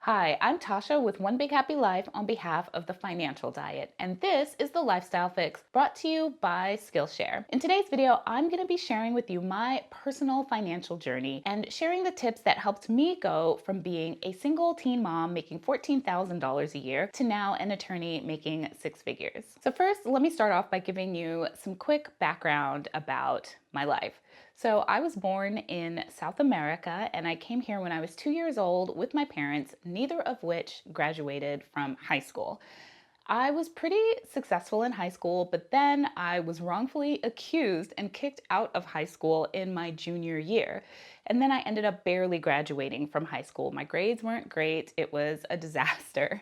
Hi, I'm Tasha with One Big Happy Life on behalf of the Financial Diet, and this is the Lifestyle Fix brought to you by SKILLSHARE. In today's video, I'm going to be sharing with you my personal financial journey and sharing the tips that helped me go from being a single teen mom making $14,000 a year to now an attorney making six figures. So first, let me start off by giving you some quick background about my life. So I was born in South America and I came here when I was 2 years old with my parents, neither of which graduated from high school. I was pretty successful in high school, but then I was wrongfully accused and kicked out of high school in my junior year. And then I ended up barely graduating from high school. My grades weren't great, it was a disaster.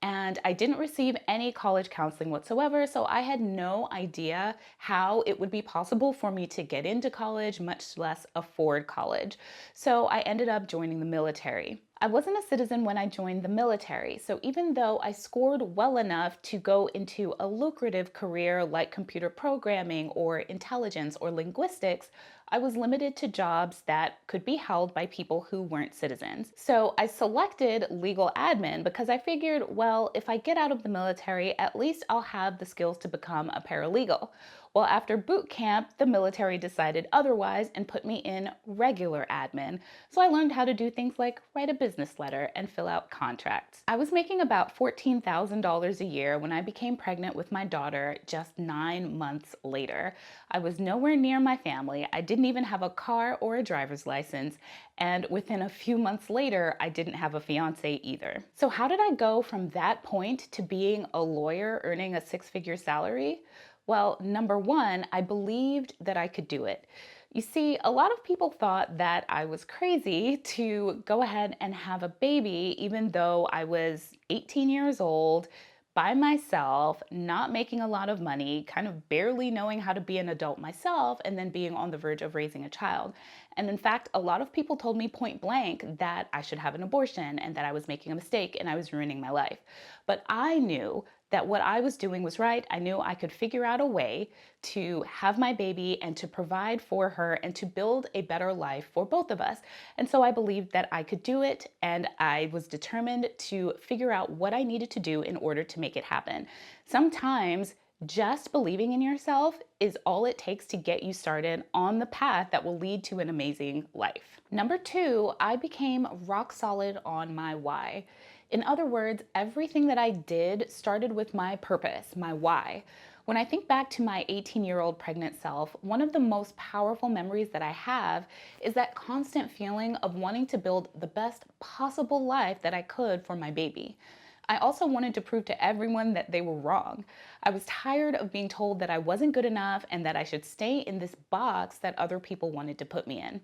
And I didn't receive any college counseling whatsoever, so I had no idea how it would be possible for me to get into college, much less afford college. So I ended up joining the military. I wasn't a citizen when I joined the military, so even though I scored well enough to go into a lucrative career like computer programming or intelligence or linguistics, I was limited to jobs that could be held by people who weren't citizens. So I selected legal admin because I figured, well, if I get out of the military, at least I'll have the skills to become a paralegal. Well, after boot camp, the military decided otherwise and put me in regular admin. So I learned how to do things like write a business letter and fill out contracts. I was making about $14,000 a year when I became pregnant with my daughter just 9 months later. I was nowhere near my family. I didn't even have a car or a driver's license. And within a few months later, I didn't have a fiance either. So how did I go from that point to being a lawyer earning a six-figure salary? Well, number one, I believed that I could do it. You see, a lot of people thought that I was crazy to go ahead and have a baby, even though I was 18 years old, by myself, not making a lot of money, kind of barely knowing how to be an adult myself, and then being on the verge of raising a child. And in fact, a lot of people told me point blank that I should have an abortion and that I was making a mistake and I was ruining my life. But I knew that what I was doing was right. I knew I could figure out a way to have my baby and to provide for her and to build a better life for both of us. And so I believed that I could do it, and I was determined to figure out what I needed to do in order to make it happen. Sometimes just believing in yourself is all it takes to get you started on the path that will lead to an amazing life. Number two, I became rock solid on my why. In other words, everything that I did started with my purpose, my why. When I think back to my 18-year-old pregnant self, one of the most powerful memories that I have is that constant feeling of wanting to build the best possible life that I could for my baby. I also wanted to prove to everyone that they were wrong. I was tired of being told that I wasn't good enough and that I should stay in this box that other people wanted to put me in.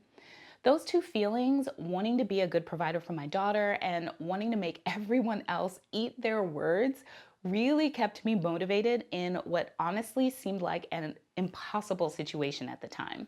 Those two feelings, wanting to be a good provider for my daughter and wanting to make everyone else eat their words, really kept me motivated in what honestly seemed like an impossible situation at the time.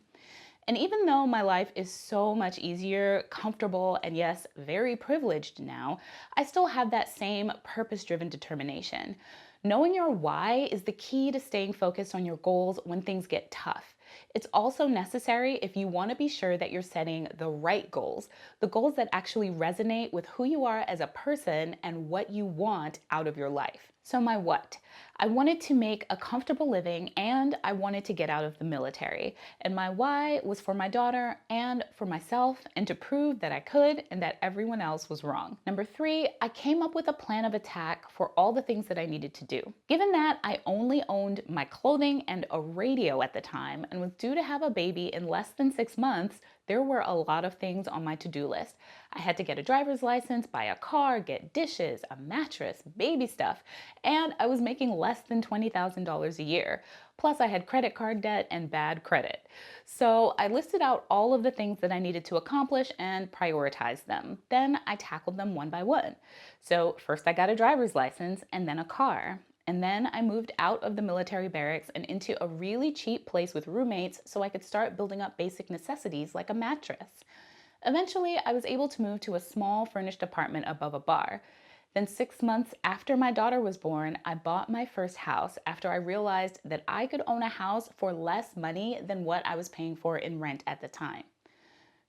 And even though my life is so much easier, comfortable, and yes, very privileged now, I still have that same purpose-driven determination. Knowing your why is the key to staying focused on your goals when things get tough. It's also necessary if you want to be sure that you're setting the right goals, the goals that actually resonate with who you are as a person and what you want out of your life. So my what? I wanted to make a comfortable living and I wanted to get out of the military. And my why was for my daughter and for myself and to prove that I could and that everyone else was wrong. Number three, I came up with a plan of attack for all the things that I needed to do. Given that I only owned my clothing and a radio at the time and was due to have a baby in less than 6 months, there were a lot of things on my to-do list. I had to get a driver's license, buy a car, get dishes, a mattress, baby stuff, and I was making less than $20,000 a year. Plus, I had credit card debt and bad credit. So I listed out all of the things that I needed to accomplish and prioritized them. Then I tackled them one by one. So first I got a driver's license and then a car. And then I moved out of the military barracks and into a really cheap place with roommates so I could start building up basic necessities like a mattress. Eventually, I was able to move to a small furnished apartment above a bar. Then 6 months after my daughter was born, I bought my first house after I realized that I could own a house for less money than what I was paying for in rent at the time.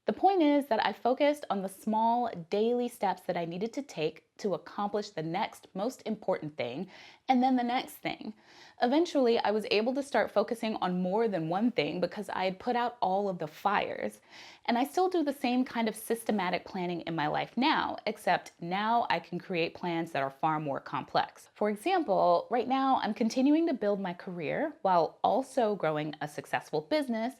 The point is that I focused on the small daily steps that I needed to take to accomplish the next most important thing and then the next thing. Eventually, I was able to start focusing on more than one thing because I had put out all of the fires. And I still do the same kind of systematic planning in my life now, except now I can create plans that are far more complex. For example, right now I'm continuing to build my career while also growing a successful business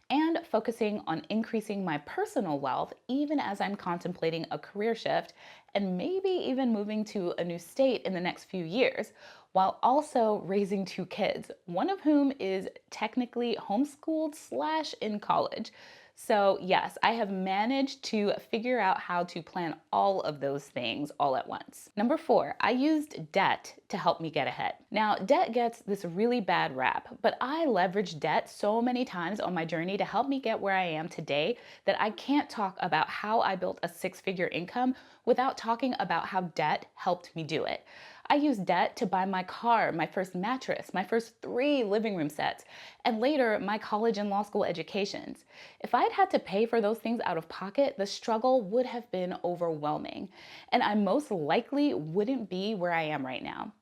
and focusing on increasing my personal wealth, even as I'm contemplating a career shift and maybe even moving to a new state in the next few years, while also raising two kids, one of whom is technically homeschooled slash in college. So yes, I have managed to figure out how to plan all of those things all at once. Number 4, I used debt to help me get ahead. Now, debt gets this really bad rap, but I leveraged debt so many times on my journey to help me get where I am today that I can't talk about how I built a 6-figure income without talking about how debt helped me do it. I used debt to buy my car, my first mattress, my first 3 living room sets, and later my college and law school educations. If I'd had to pay for those things out of pocket, the struggle would have been overwhelming, and I most likely wouldn't be where I am right now.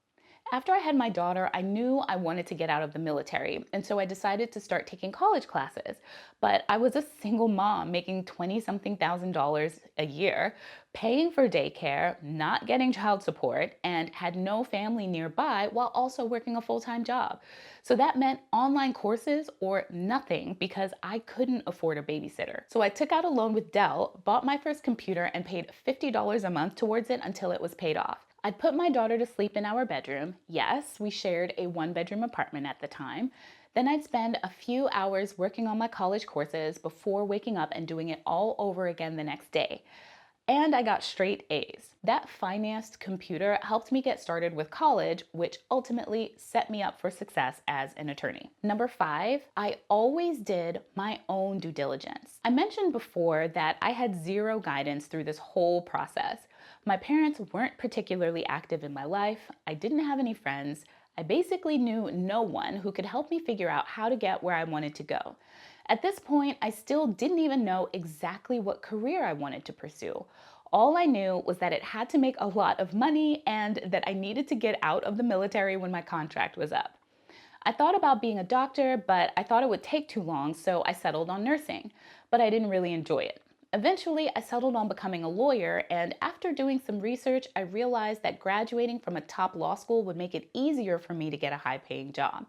After I had my daughter, I knew I wanted to get out of the military, and so I decided to start taking college classes. But I was a single mom making 20-something thousand dollars a year, paying for daycare, not getting child support, and had no family nearby while also working a full-time job. So that meant online courses or nothing because I couldn't afford a babysitter. So I took out a loan with Dell, bought my first computer, and paid $50 a month towards it until it was paid off. I'd put my daughter to sleep in our bedroom. Yes, we shared a 1-bedroom apartment at the time. Then I'd spend a few hours working on my college courses before waking up and doing it all over again the next day. And I got straight A's. That financed computer helped me get started with college, which ultimately set me up for success as an attorney. Number 5, I always did my own due diligence. I mentioned before that I had zero guidance through this whole process. My parents weren't particularly active in my life. I didn't have any friends. I basically knew no one who could help me figure out how to get where I wanted to go. At this point, I still didn't even know exactly what career I wanted to pursue. All I knew was that it had to make a lot of money and that I needed to get out of the military when my contract was up. I thought about being a doctor, but I thought it would take too long, so I settled on nursing, but I didn't really enjoy it. Eventually, I settled on becoming a lawyer, and after doing some research, I realized that graduating from a top law school would make it easier for me to get a high-paying job.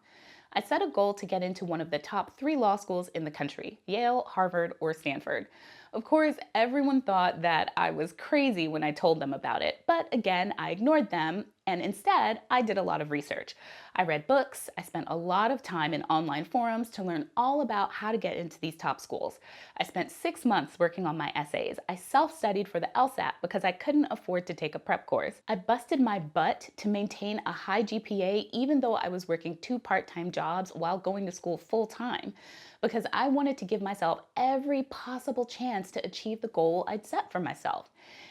I set a goal to get into one of the top 3 law schools in the country, Yale, Harvard, or Stanford. Of course, everyone thought that I was crazy when I told them about it, but again, I ignored them, and instead, I did a lot of research. I read books, I spent a lot of time in online forums to learn all about how to get into these top schools. I spent 6 months working on my essays. I self-studied for the LSAT because I couldn't afford to take a prep course. I busted my butt to maintain a high GPA even though I was working 2 part-time jobs while going to school full-time, because I wanted to give myself every possible chance to achieve the goal I'd set for myself.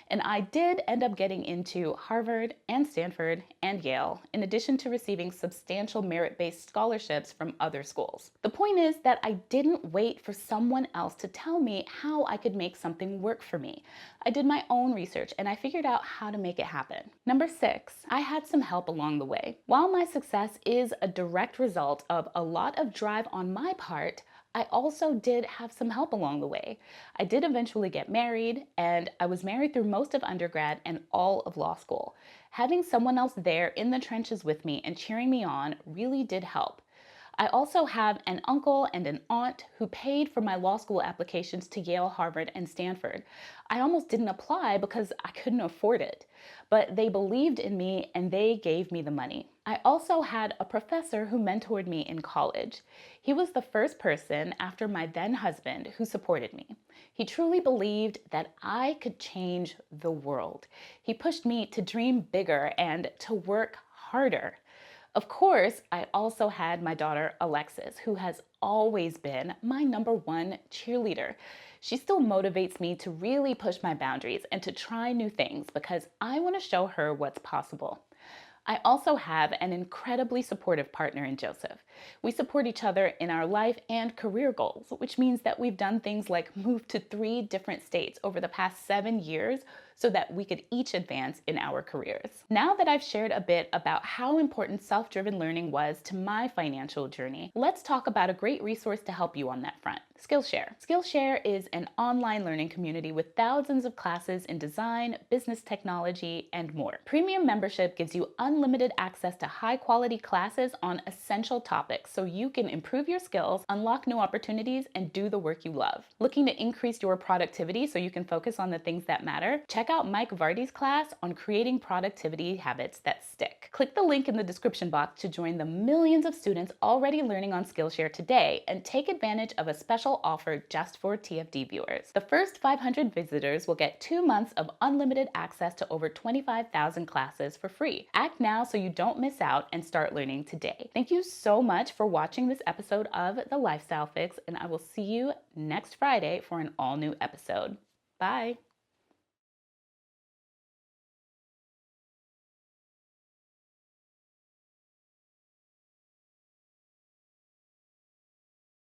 And I did end up getting into Harvard and Stanford and Yale, in addition to receiving substantial merit-based scholarships from other schools. The point is that I didn't wait for someone else to tell me how I could make something work for me. I did my own research and I figured out how to make it happen. Number 6, I had some help along the way. While my success is a direct result of a lot of drive on my part, I also did have some help along the way. I did eventually get married, and I was married through most of undergrad and all of law school. Having someone else there in the trenches with me and cheering me on really did help. I also have an uncle and an aunt who paid for my law school applications to Yale, Harvard, and Stanford. I almost didn't apply because I couldn't afford it, but they believed in me and they gave me the money. I also had a professor who mentored me in college. He was the first person after my then husband who supported me. He truly believed that I could change the world. He pushed me to dream bigger and to work harder. Of course, I also had my daughter, Alexis, who has always been my #1 cheerleader. She still motivates me to really push my boundaries and to try new things because I want to show her what's possible. I also have an incredibly supportive partner in Joseph. We support each other in our life and career goals, which means that we've done things like move to 3 different states over the past 7 years so that we could each advance in our careers. Now that I've shared a bit about how important self-driven learning was to my financial journey, let's talk about a great resource to help you on that front. SKILLSHARE. SKILLSHARE is an online learning community with thousands of classes in design, business technology, and more. Premium membership gives you unlimited access to high-quality classes on essential topics so you can improve your skills, unlock new opportunities, and do the work you love. Looking to increase your productivity so you can focus on the things that matter? Check out Mike Vardy's class on creating productivity habits that stick. Click the link in the description box to join the millions of students already learning on Skillshare today and take advantage of a special offer just for TFD viewers. The first 500 visitors will get 2 months of unlimited access to over 25,000 classes for free. Act now so you don't miss out and start learning today. Thank you so much for watching this episode of The Lifestyle Fix, and I will see you next Friday for an all-new episode. Bye.